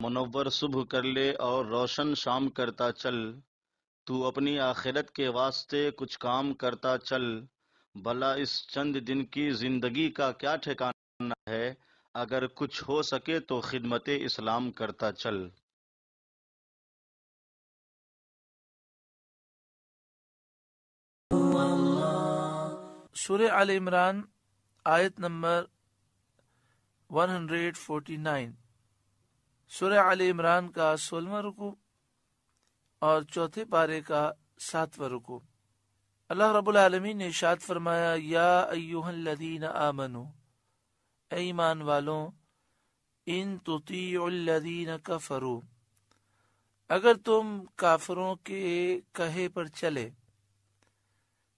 منور صبح کر لے اور روشن شام کرتا چل، تو اپنی آخرت کے واسطے کچھ کام کرتا چل، بھلا اس چند دن کی زندگی کا کیا ٹھکانہ ہے، اگر کچھ ہو سکے تو خدمت اسلام کرتا چل۔ سورہ آل عمران آیت نمبر 149۔ سورہ آل عمران کا 16واں رکوع اور چوتھے پارے کا 7واں رکوع۔ اللہ رب العالمین نے ارشاد فرمایا، یا ایھا الذین آمنوا، اے ایمان والوں، ان تطیعوا الذین کفروا، اگر تم کافروں کے کہے پر چلے،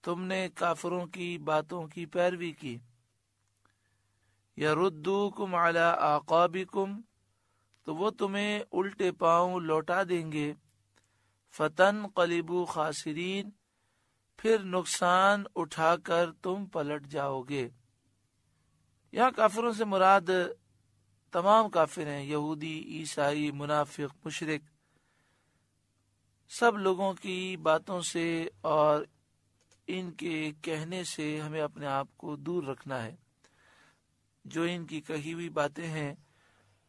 تم نے کافروں کی باتوں کی پیروی کی، یردوکم علی اعقابکم، تو وہ تمہیں الٹے پاؤں لوٹا دیں گے، فتنقلبوا خاسرین، پھر نقصان اٹھا کر تم پلٹ جاؤ گے۔ یہاں کافروں سے مراد تمام کافر ہیں، یہودی، عیسائی، منافق، مشرک، سب لوگوں کی باتوں سے اور ان کے کہنے سے ہمیں اپنے آپ کو دور رکھنا ہے۔ جو ان کی کہی ہوئی باتیں ہیں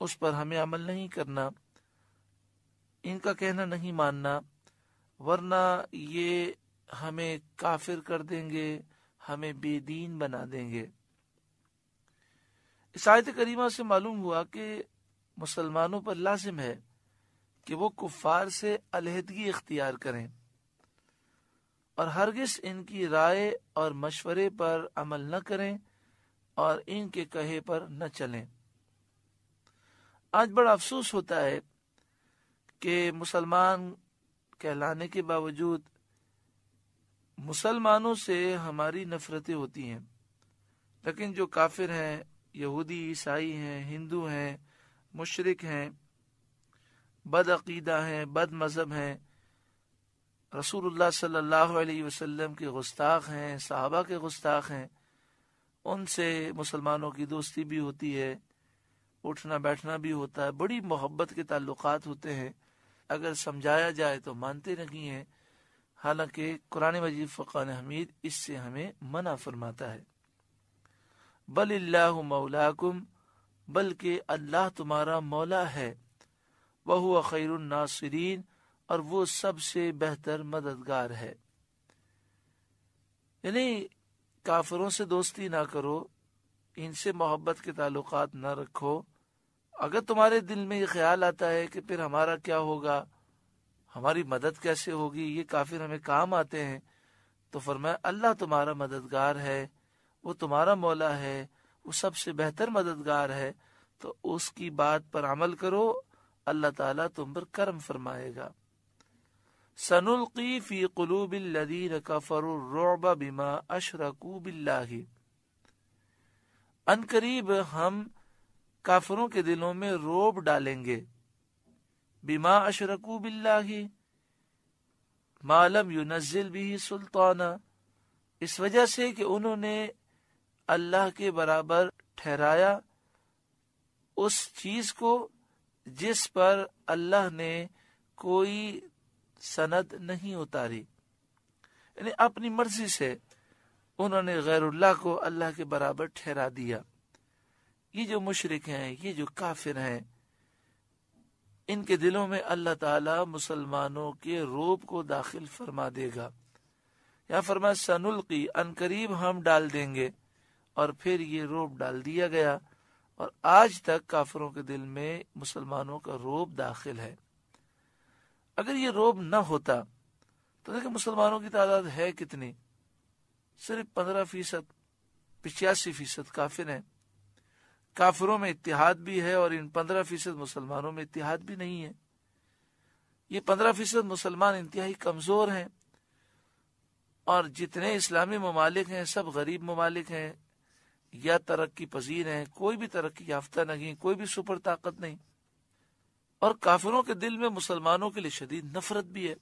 اس پر ہمیں عمل نہیں کرنا، ان کا کہنا نہیں ماننا، ورنہ یہ ہمیں کافر کر دیں گے، ہمیں بے دین بنا دیں گے۔ اس آیت کریمہ سے معلوم ہوا کہ مسلمانوں پر لازم ہے کہ وہ کفار سے علیحدگی اختیار کریں اور ہرگز ان کی رائے اور مشورے پر عمل نہ کریں اور ان کے کہے پر نہ چلیں۔ آج بڑا افسوس ہوتا ہے کہ مسلمان کہلانے کے باوجود مسلمانوں سے ہماری نفرتیں ہوتی ہیں، لیکن جو کافر ہیں، یہودی، عیسائی ہیں، ہندو ہیں، مشرک ہیں، بد عقیدہ ہیں، بد مذہب ہیں، رسول اللہ صلی اللہ علیہ وسلم کے گستاخ ہیں، صحابہ کے گستاخ ہیں، ان سے مسلمانوں کی دوستی بھی ہوتی ہے، اٹھنا بیٹھنا بھی ہوتا ہے، بڑی محبت کے تعلقات ہوتے ہیں، اگر سمجھایا جائے تو مانتے نہیں ہیں، حالانکہ قرآن مجید فرقان حمید اس سے ہمیں منع فرماتا ہے۔ بل اللہ مولاکم، بلکہ اللہ تمہارا مولا ہے، وہو خیر الناصرین، اور وہ سب سے بہتر مددگار ہے۔ یعنی کافروں سے دوستی نہ کرو، ان سے محبت کے تعلقات نہ رکھو۔ اگر تمہارے دل میں یہ خیال آتا ہے کہ پھر ہمارا کیا ہوگا، ہماری مدد کیسے ہوگی، یہ کافر ہمیں کام آتے ہیں، تو فرمایا اللہ تمہارا مددگار ہے، وہ تمہارا مولا ہے، وہ سب سے بہتر مددگار ہے، تو اس کی بات پر عمل کرو، اللہ تعالیٰ تم پر کرم فرمائے گا۔ سنلقی فی قلوب الذین کفروا الرعب بما اشرکوا باللہ، ان قریب ہم کافروں کے دلوں میں رعب ڈالیں گے، بما اشرکوا باللہ، ما لم ينزل به سلطانا، اس وجہ سے کہ انہوں نے اللہ کے برابر ٹھہرایا اس چیز کو جس پر اللہ نے کوئی سند نہیں اتاری، یعنی اپنی مرضی سے انہوں نے غیر اللہ کو اللہ کے برابر ٹھہرا دیا۔ یہ جو مشرک ہیں، یہ جو کافر ہیں، ان کے دلوں میں اللہ تعالی مسلمانوں کے رعب کو داخل فرما دے گا۔ یا فرمایا سنلقی، ان قریب ہم ڈال دیں گے، اور پھر یہ رعب ڈال دیا گیا، اور آج تک کافروں کے دل میں مسلمانوں کا رعب داخل ہے۔ اگر یہ رعب نہ ہوتا تو دیکھیں مسلمانوں کی تعداد ہے کتنی، صرف 15%، 85% کافر ہیں۔ کافروں میں اتحاد بھی ہے اور ان 15% مسلمانوں میں اتحاد بھی نہیں ہے۔ یہ 15% مسلمان انتہائی کمزور ہیں، اور جتنے اسلامی ممالک ہیں سب غریب ممالک ہیں یا ترقی پذیر ہیں، کوئی بھی ترقی یافتہ نہیں، کوئی بھی سپر طاقت نہیں، اور کافروں کے دل میں مسلمانوں کے لیے شدید نفرت بھی ہے۔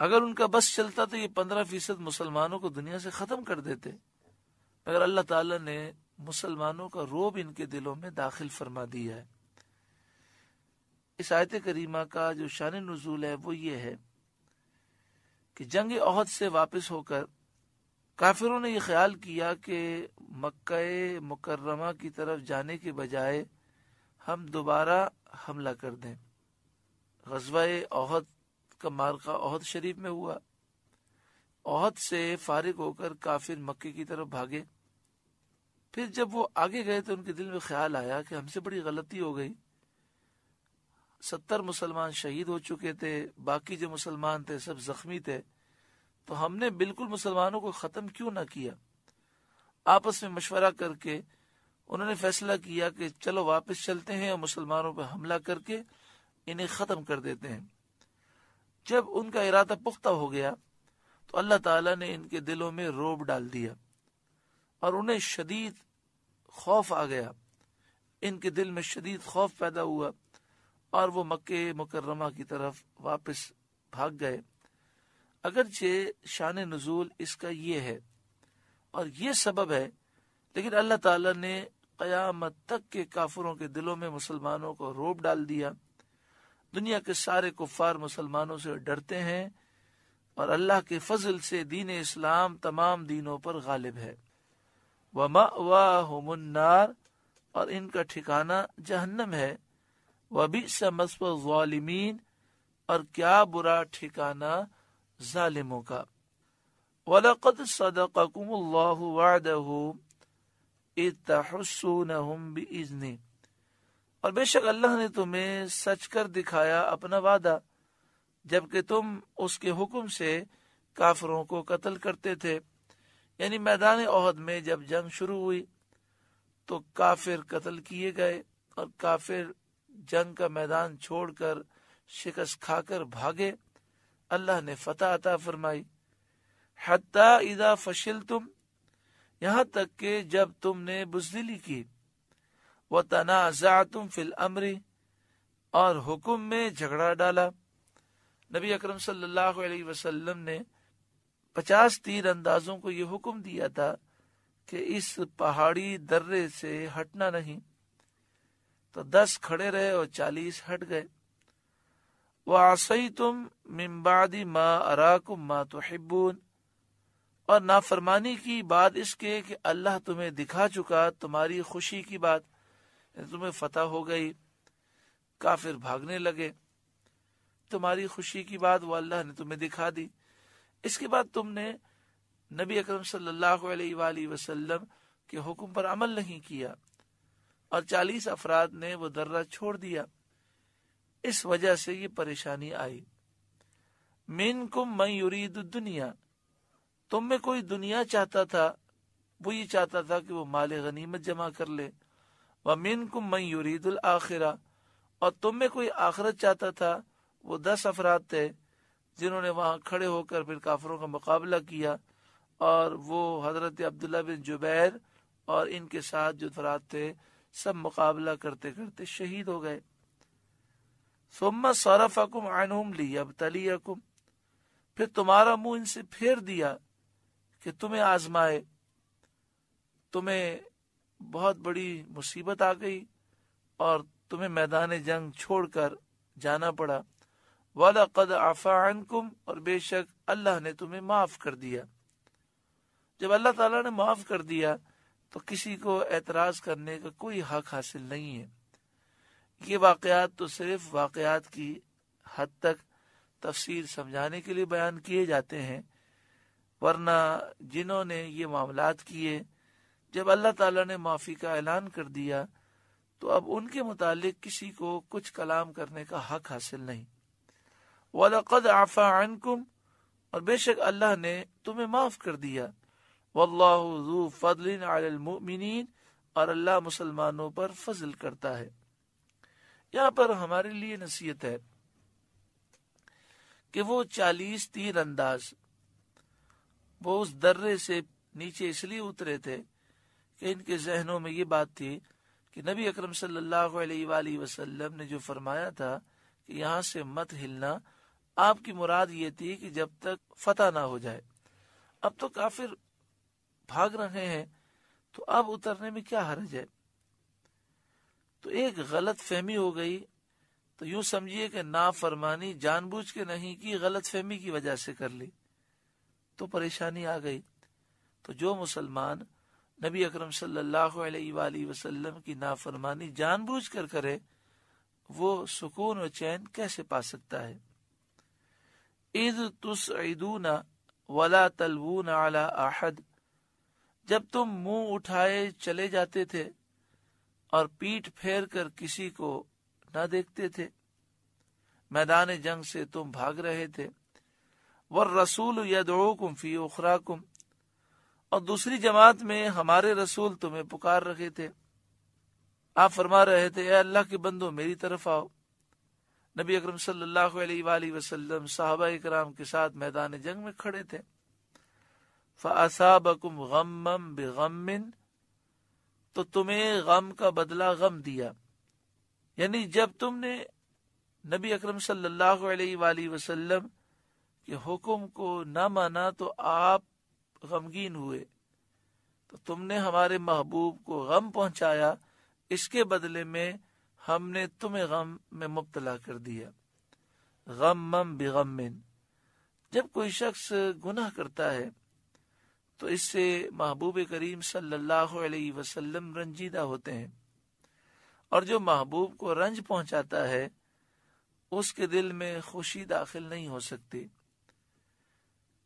اگر ان کا بس چلتا تو یہ 15% مسلمانوں کو دنیا سے ختم کر دیتے، مگر اللہ تعالیٰ نے مسلمانوں کا رعب ان کے دلوں میں داخل فرما دیا ہے۔ اس آیت کریمہ کا جو شان نزول ہے وہ یہ ہے کہ جنگ احد سے واپس ہو کر کافروں نے یہ خیال کیا کہ مکہ مکرمہ کی طرف جانے کے بجائے ہم دوبارہ حملہ کر دیں۔ غزوہ احد کا معرکہ احد شریف میں ہوا۔ احد سے فارغ ہو کر کافر مکے کی طرف بھاگے۔ پھر جب وہ آگے گئے تو ان کے دل میں خیال آیا کہ ہم سے بڑی غلطی ہو گئی، 70 مسلمان شہید ہو چکے تھے، باقی جو مسلمان تھے سب زخمی تھے، تو ہم نے بالکل مسلمانوں کو ختم کیوں نہ کیا۔ آپس میں مشورہ کر کے انہوں نے فیصلہ کیا کہ چلو واپس چلتے ہیں اور مسلمانوں پہ حملہ کر کے انہیں ختم کر دیتے ہیں۔ جب ان کا ارادہ پختہ ہو گیا تو اللہ تعالیٰ نے ان کے دلوں میں رعب ڈال دیا اور انہیں شدید خوف آ گیا، ان کے دل میں شدید خوف پیدا ہوا اور وہ مکہ مکرمہ کی طرف واپس بھاگ گئے۔ اگرچہ شان نزول اس کا یہ ہے اور یہ سبب ہے، لیکن اللہ تعالیٰ نے قیامت تک کے کافروں کے دلوں میں مسلمانوں کو رعب ڈال دیا۔ دنیا کے سارے کفار مسلمانوں سے ڈرتے ہیں اور اللہ کے فضل سے دین اسلام تمام دینوں پر غالب ہے۔ وَمَأْوَاهُمُ النَّارُ، اور ان کا ٹھکانہ جہنم ہے۔ وَبِئْسَ مَثْوَى الظَّالِمِينَ، اور کیا برا ٹھکانہ ظالموں کا۔ وَلَقَدْ صَدَقَكُمُ اللَّهُ وَعْدَهُ إِذْ تَحُسُّونَهُمْ بِإِذْنِهِ، اور بے شک اللہ نے تمہیں سچ کر دکھایا اپنا وعدہ جبکہ تم اس کے حکم سے کافروں کو قتل کرتے تھے۔ یعنی میدان احد میں جب جنگ شروع ہوئی تو کافر قتل کیے گئے اور کافر جنگ کا میدان چھوڑ کر شکست کھا کر بھاگے۔ اللہ نے فتح عطا فرمائی۔ حتی اذا فشلتم، یہاں تک کہ جب تم نے بزدلی کی، وَتَنَازَعْتُمْ فِي الْأَمْرِ، اور حکم میں جھگڑا ڈالا۔ نبی اکرم صلی اللہ علیہ وسلم نے 50 تیر اندازوں کو یہ حکم دیا تھا کہ اس پہاڑی درے سے ہٹنا نہیں، تو 10 کھڑے رہے اور 40 ہٹ گئے۔ وَعَصَيْتُمْ مِنْ بَعْدِ مَا أَرَاكُمْ مَا تُحِبُّونَ، اور نافرمانی کی بعد اس کے کہ اللہ تمہیں دکھا چکا تمہاری خوشی کی بات، تمہیں فتح ہو گئی، کافر بھاگنے لگے، تمہاری خوشی کی بات وہ اللہ نے تمہیں دکھا دی۔ اس کے بعد تم نے نبی اکرم صلی اللہ علیہ وآلہ وسلم کے حکم پر عمل نہیں کیا اور 40 افراد نے وہ درہ چھوڑ دیا، اس وجہ سے یہ پریشانی آئی۔ منکم من یرید الدنیا، تم میں کوئی دنیا چاہتا تھا، وہ یہ چاہتا تھا کہ وہ مال غنیمت جمع کر لے۔ ومنکم من یرید الآخرہ، اور تم میں کوئی آخرت چاہتا تھا، وہ 10 افراد تھے جنہوں نے وہاں کھڑے ہو کر پھر کافروں کا مقابلہ کیا، اور وہ حضرت عبداللہ بن جبیر اور ان کے ساتھ جو افراد تھے سب مقابلہ کرتے کرتے شہید ہو گئے۔ ثم صرفکم عنہم لیبتلیکم، پھر تمہارا منہ ان سے پھیر دیا کہ تمہیں آزمائے، تمہیں بہت بڑی مصیبت آ گئی اور تمہیں میدان جنگ چھوڑ کر جانا پڑا۔ وَلَقَدْ عَفَا عَنْكُمْ، اور بے شک اللہ نے تمہیں معاف کر دیا۔ جب اللہ تعالیٰ نے معاف کر دیا تو کسی کو اعتراض کرنے کا کوئی حق حاصل نہیں ہے۔ یہ واقعات تو صرف واقعات کی حد تک تفصیل سمجھانے کے لیے بیان کیے جاتے ہیں، ورنہ جنہوں نے یہ معاملات کیے، جب اللہ تعالیٰ نے معافی کا اعلان کر دیا تو اب ان کے متعلق کسی کو کچھ کلام کرنے کا حق حاصل نہیں۔ وَلَقَدْ عَفَا عَنْكُمْ، اور بے شک اللہ نے تمہیں معاف کر دیا۔ وَاللَّهُ ذُو فَضْلٍ عَلَى الْمُؤْمِنِينَ، اور اللہ مسلمانوں پر فضل کرتا ہے۔ یہاں پر ہمارے لیے نصیحت ہے کہ وہ 40 تیر انداز وہ اس درے سے نیچے اس لیے اترے تھے کہ ان کے ذہنوں میں یہ بات تھی کہ نبی اکرم صلی اللہ علیہ وآلہ وسلم نے جو فرمایا تھا کہ یہاں سے مت ہلنا، آپ کی مراد یہ تھی کہ جب تک فتح نہ ہو جائے۔ اب تو کافر بھاگ رہے ہیں تو اب اترنے میں کیا حرج ہے؟ تو ایک غلط فہمی ہو گئی تو یوں سمجھیے کہ نافرمانی جان بوجھ کے نہیں کی، غلط فہمی کی وجہ سے کر لی تو پریشانی آ گئی۔ تو جو مسلمان نبی اکرم صلی اللہ علیہ وآلہ وسلم کی نافرمانی جان بوجھ کر کرے وہ سکون و چین کیسے پا سکتا ہے؟ اذ تسعدون ولا تلوون علی احد، جب تم منہ اٹھائے چلے جاتے تھے اور پیٹھ پھیر کر کسی کو نہ دیکھتے تھے، میدان جنگ سے تم بھاگ رہے تھے، والرسول یدعوکم فی اخراکم، اور دوسری جماعت میں ہمارے رسول تمہیں پکار رہے تھے، آپ فرما رہے تھے اے اللہ کے بندو میری طرف آؤ۔ نبی اکرم صلی اللہ علیہ وآلہ وسلم صحابہ کرام کے ساتھ میدان جنگ میں کھڑے تھے، فَأَصَابَكُمْ غَمًّا بِغَمٍّ، تو تمہیں غم کا بدلہ غم دیا، یعنی جب تم نے نبی اکرم صلی اللہ علیہ وآلہ وسلم کے حکم کو نہ مانا تو آپ غمگین ہوئے، تو تم نے ہمارے محبوب کو غم پہنچایا، اس کے بدلے میں ہم نے تمہیں غم میں مبتلا کر دیا۔ غمم بغم، جب کوئی شخص گناہ کرتا ہے تو اس سے محبوب کریم صلی اللہ علیہ وسلم رنجیدہ ہوتے ہیں، اور جو محبوب کو رنج پہنچاتا ہے اس کے دل میں خوشی داخل نہیں ہو سکتی۔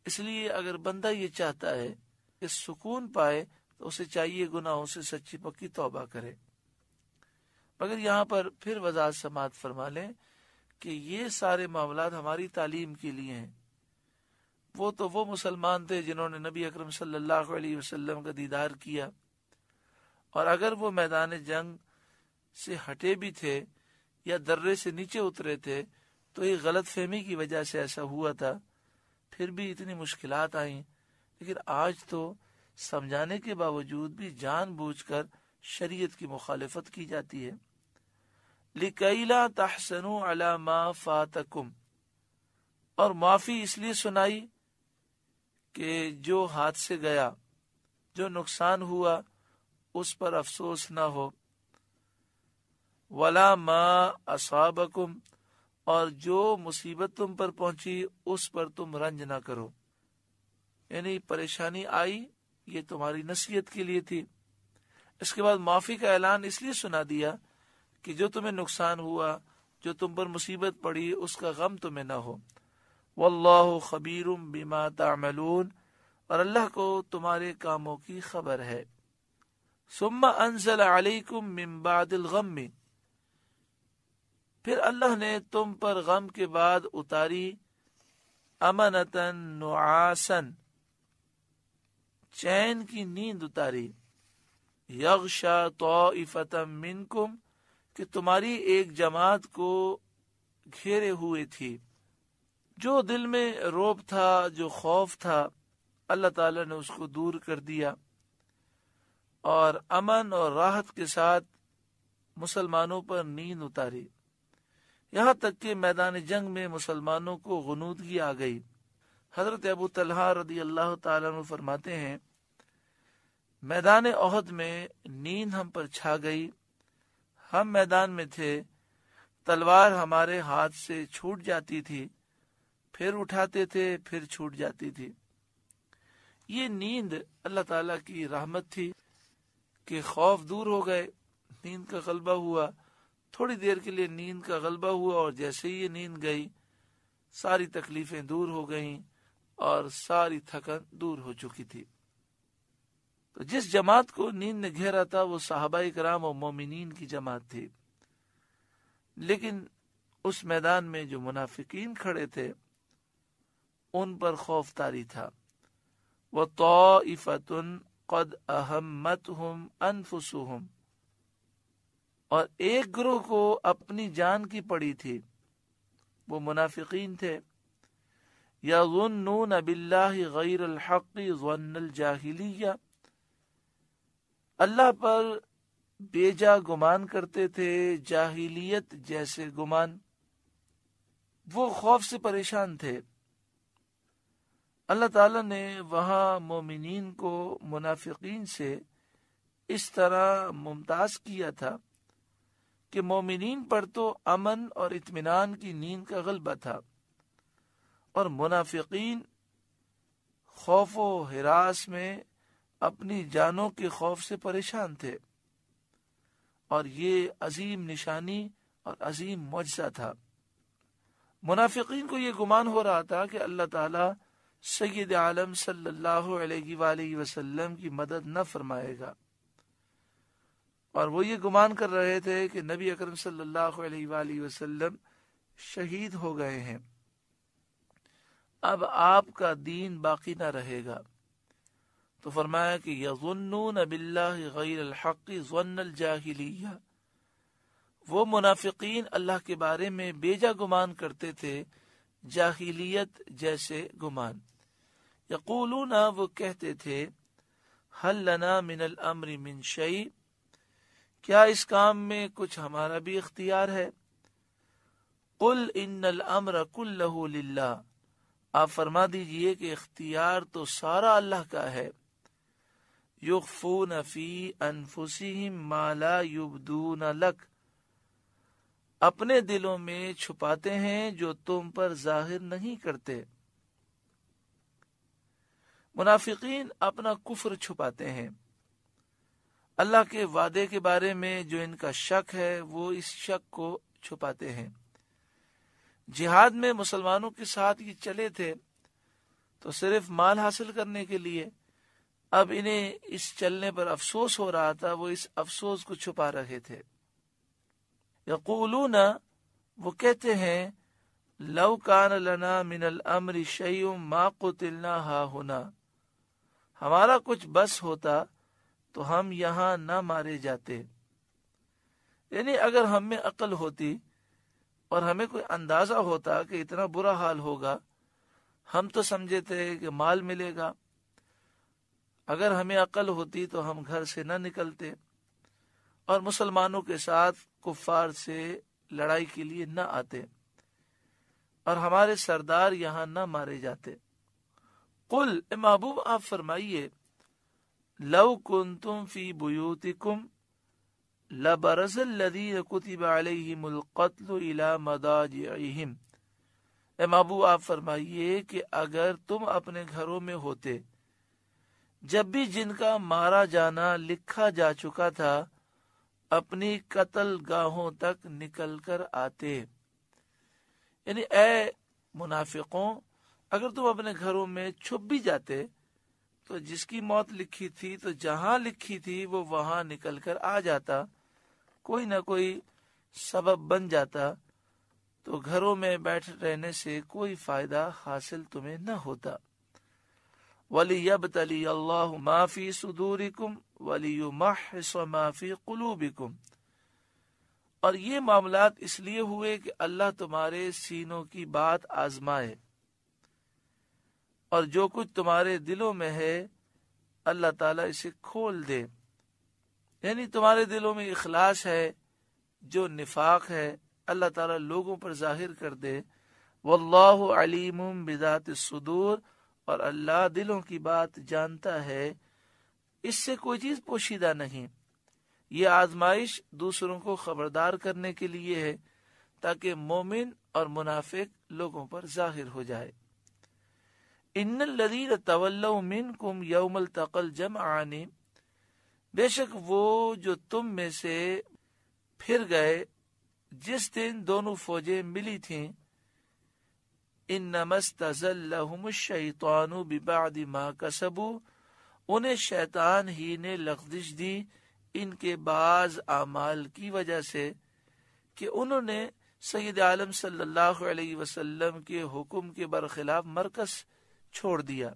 اس لیے اگر بندہ یہ چاہتا ہے کہ سکون پائے تو اسے چاہیے گناہوں سے سچی پکی توبہ کرے۔ مگر یہاں پر پھر وضاحت سماعت فرما لیں کہ یہ سارے معاملات ہماری تعلیم کے لیے ہیں۔ وہ تو وہ مسلمان تھے جنہوں نے نبی اکرم صلی اللہ علیہ وسلم کا دیدار کیا، اور اگر وہ میدان جنگ سے ہٹے بھی تھے یا درے سے نیچے اترے تھے تو یہ غلط فہمی کی وجہ سے ایسا ہوا تھا، پھر بھی اتنی مشکلات آئیں، لیکن آج تو سمجھانے کے باوجود بھی جان بوجھ کر شریعت کی مخالفت کی جاتی ہے۔ لِكَيْ لَا تَحْسَنُوا عَلَى مَا فَاتَكُمْ، اور معافی اس لیے سنائی کہ جو ہاتھ سے گیا، جو نقصان ہوا اس پر افسوس نہ ہو، وَلَا مَا أَصَابَكُمْ، اور جو مصیبت تم پر پہنچی اس پر تم رنج نہ کرو، یعنی پریشانی آئی یہ تمہاری نصیحت کے لیے تھی۔ اس کے بعد معافی کا اعلان اس لیے سنا دیا کہ جو تمہیں نقصان ہوا، جو تم پر مصیبت پڑی اس کا غم تمہیں نہ ہو۔ واللہ خبیر بما تعملون، اور اللہ کو تمہارے کاموں کی خبر ہے۔ ثم انزل علیکم من بعد الغم، پھر اللہ نے تم پر غم کے بعد اتاری امنتن نعاسن، چین کی نیند اتاری، یغشا طائفة منکم، کہ تمہاری ایک جماعت کو گھیرے ہوئے تھی۔ جو دل میں روب تھا، جو خوف تھا، اللہ تعالیٰ نے اس کو دور کر دیا، اور امن اور راحت کے ساتھ مسلمانوں پر نیند اتاری، یہاں تک کہ میدان جنگ میں مسلمانوں کو غنودگی آ گئی۔ حضرت ابو طلحہ رضی اللہ تعالیٰ عنہ فرماتے ہیں میدان احد میں نیند ہم پر چھا گئی، ہم میدان میں تھے، تلوار ہمارے ہاتھ سے چھوٹ جاتی تھی، پھر اٹھاتے تھے، پھر چھوٹ جاتی تھی۔ یہ نیند اللہ تعالیٰ کی رحمت تھی کہ خوف دور ہو گئے، نیند کا غلبہ ہوا، تھوڑی دیر کے لیے نیند کا غلبہ ہوا، اور جیسے ہی یہ نیند گئی ساری تکلیفیں دور ہو گئیں اور ساری تھکن دور ہو چکی تھی۔ تو جس جماعت کو نیند نے گھیرا تھا وہ صحابہ کرام اور مومنین کی جماعت تھی، لیکن اس میدان میں جو منافقین کھڑے تھے ان پر خوف طاری تھا۔ وَطَائِفَةٌ قَدْ أَهَمَّتْهُمْ أَنفُسُهُمْ، اور ایک گروہ کو اپنی جان کی پڑی تھی، وہ منافقین تھے۔ يَظُنُّونَ بِاللَّهِ غَيْرَ الْحَقِّ ظَنَّ الْجَاهِلِيَّةِ، اللہ پر بیجا گمان کرتے تھے، جاہلیت جیسے گمان۔ وہ خوف سے پریشان تھے۔ اللہ تعالیٰ نے وہاں مومنین کو منافقین سے اس طرح ممتاز کیا تھا کہ مومنین پر تو امن اور اطمینان کی نیند کا غلبہ تھا، اور منافقین خوف و ہراس میں اپنی جانوں کے خوف سے پریشان تھے، اور یہ عظیم نشانی اور عظیم معجزہ تھا۔ منافقین کو یہ گمان ہو رہا تھا کہ اللہ تعالی سید عالم صلی اللہ علیہ وآلہ وسلم کی مدد نہ فرمائے گا، اور وہ یہ گمان کر رہے تھے کہ نبی اکرم صلی اللہ علیہ وآلہ وسلم شہید ہو گئے ہیں، اب آپ کا دین باقی نہ رہے گا۔ تو فرمایا کہ یظنون باللہ غیر الحق ظن الجاہلیہ، وہ منافقین اللہ کے بارے میں بیجا گمان کرتے تھے، جاہلیت جیسے گمان۔ یقولون، وہ کہتے تھے، حل لنا من الامر من شیء، کیا اس کام میں کچھ ہمارا بھی اختیار ہے؟ قل ان الامر کلہ للہ، آپ فرما دیجئے کہ اختیار تو سارا اللہ کا ہے۔ یخفون فی انفسہم ما لا یبدون لک، اپنے دلوں میں چھپاتے ہیں جو تم پر ظاہر نہیں کرتے۔ منافقین اپنا کفر چھپاتے ہیں، اللہ کے وعدے کے بارے میں جو ان کا شک ہے وہ اس شک کو چھپاتے ہیں۔ جہاد میں مسلمانوں کے ساتھ یہ چلے تھے تو صرف مال حاصل کرنے کے لیے، اب انہیں اس چلنے پر افسوس ہو رہا تھا، وہ اس افسوس کو چھپا رہے تھے۔ یقولون، وہ کہتے ہیں، لو کان لنا من الامر شیء ما قتلنا ہاہنا، ہمارا کچھ بس ہوتا تو ہم یہاں نہ مارے جاتے۔ یعنی اگر ہم میں عقل ہوتی اور ہمیں کوئی اندازہ ہوتا کہ اتنا برا حال ہوگا، ہم تو سمجھے تھے کہ مال ملے گا، اگر ہمیں عقل ہوتی تو ہم گھر سے نہ نکلتے اور مسلمانوں کے ساتھ کفار سے لڑائی کے لیے نہ آتے، اور ہمارے سردار یہاں نہ مارے جاتے۔ قل، اے محبوب آپ فرمائیے، لو کنتم فی بیوتکم لبرز الذین کتب علیہم القتل الی مضاجعہم، اے محبوب آپ فرمائیے کہ اگر تم اپنے گھروں میں ہوتے جب بھی جن کا مارا جانا لکھا جا چکا تھا، اپنی قتل گاہوں تک نکل کر آتے۔ یعنی اے منافقوں، اگر تم اپنے گھروں میں چھپ بھی جاتے تو جس کی موت لکھی تھی تو جہاں لکھی تھی وہ وہاں نکل کر آ جاتا، کوئی نہ کوئی سبب بن جاتا، تو گھروں میں بیٹھ رہنے سے کوئی فائدہ حاصل تمہیں نہ ہوتا۔ وَلِيَبْتَلِيَ اللَّهُ مَا فِي صُدُورِكُمْ وَلِيُمَحِّصَ مَا فِي قُلُوبِكُمْ، اور یہ معاملات اس لیے ہوئے کہ اللہ تمہارے سینوں کی بات آزمائے، اور جو کچھ تمہارے دلوں میں ہے اللہ تعالیٰ اسے کھول دے۔ یعنی تمہارے دلوں میں اخلاص ہے، جو نفاق ہے اللہ تعالیٰ لوگوں پر ظاہر کر دے۔ واللہ علیم بذات الصدور، اور اللہ دلوں کی بات جانتا ہے، اس سے کوئی چیز پوشیدہ نہیں۔ یہ آزمائش دوسروں کو خبردار کرنے کے لیے ہے تاکہ مومن اور منافق لوگوں پر ظاہر ہو جائے۔ ان الذین تولوا منکم یوم التقى الجمعان، بے شک وہ جو تم میں سے پھر گئے جس دن دونوں فوجیں ملی تھیں، انما استزلهم الشیطان ببعد ما کسبوا، انہیں شیطان ہی نے لغزش دی ان کے بعض اعمال کی وجہ سے کہ انہوں نے سید عالم صلی اللہ علیہ وسلم کے حکم کے برخلاف مرکز چھوڑ دیا۔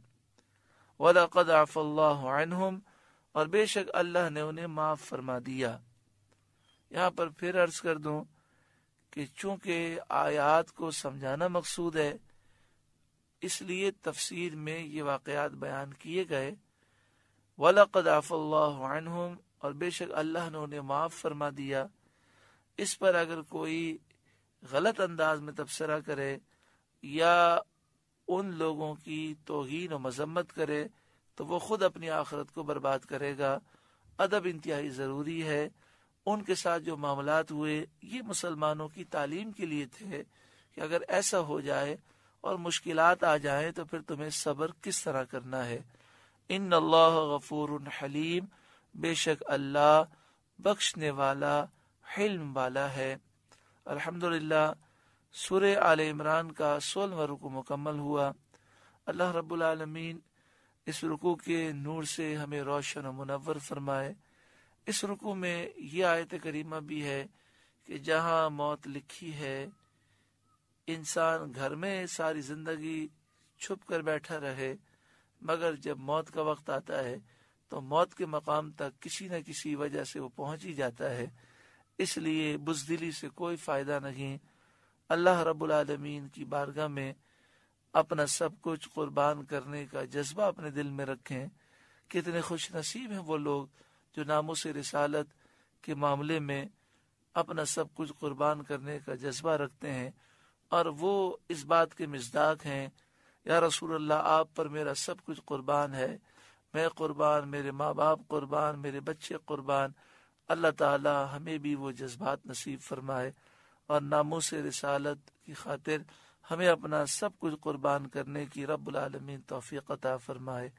وَلَقَدْ عَفَى اللَّهُ عَنْهُمْ، اور بے شک اللہ نے انہیں معاف فرما دیا۔ یہاں پر پھر عرض کر دوں کہ چونکہ آیات کو سمجھانا مقصود ہے، اس لیے تفسیر میں یہ واقعات بیان کیے گئے۔ وَلَقَدْ عَفَى اللَّهُ عَنْهُمْ، اور بے شک اللہ نے انہیں معاف فرما دیا۔ اس پر اگر کوئی غلط انداز میں تبصرہ کرے یا ان لوگوں کی توہین و مذمت کرے تو وہ خود اپنی آخرت کو برباد کرے گا۔ ادب انتہائی ضروری ہے، ان کے ساتھ جو معاملات ہوئے یہ مسلمانوں کی تعلیم کے لیے تھے کہ اگر ایسا ہو جائے اور مشکلات آ جائیں تو پھر تمہیں صبر کس طرح کرنا ہے. ان اللہ غفور حلیم، بے شک اللہ بخشنے والا حلم والا ہے. الحمدللہ سورہ آل عمران کا 16واں رکوع مکمل ہوا. اللہ رب العالمین اس رکوع کے نور سے ہمیں روشن و منور فرمائے. اس رکوع میں یہ آیت کریمہ بھی ہے کہ جہاں موت لکھی ہے انسان گھر میں ساری زندگی چھپ کر بیٹھا رہے، مگر جب موت کا وقت آتا ہے تو موت کے مقام تک کسی نہ کسی وجہ سے وہ پہنچ ہی جاتا ہے. اس لیے بزدلی سے کوئی فائدہ نہیں. اللہ رب العالمین کی بارگاہ میں اپنا سب کچھ قربان کرنے کا جذبہ اپنے دل میں رکھیں. کتنے خوش نصیب ہیں وہ لوگ جو ناموس رسالت کے معاملے میں اپنا سب کچھ قربان کرنے کا جذبہ رکھتے ہیں اور وہ اس بات کے مصداق ہیں، یا رسول اللہ آپ پر میرا سب کچھ قربان ہے، میں قربان، میرے ماں باپ قربان، میرے بچے قربان. اللہ تعالی ہمیں بھی وہ جذبات نصیب فرمائے اور ناموس رسالت کی خاطر ہمیں اپنا سب کچھ قربان کرنے کی رب العالمین توفیق عطا فرمائے.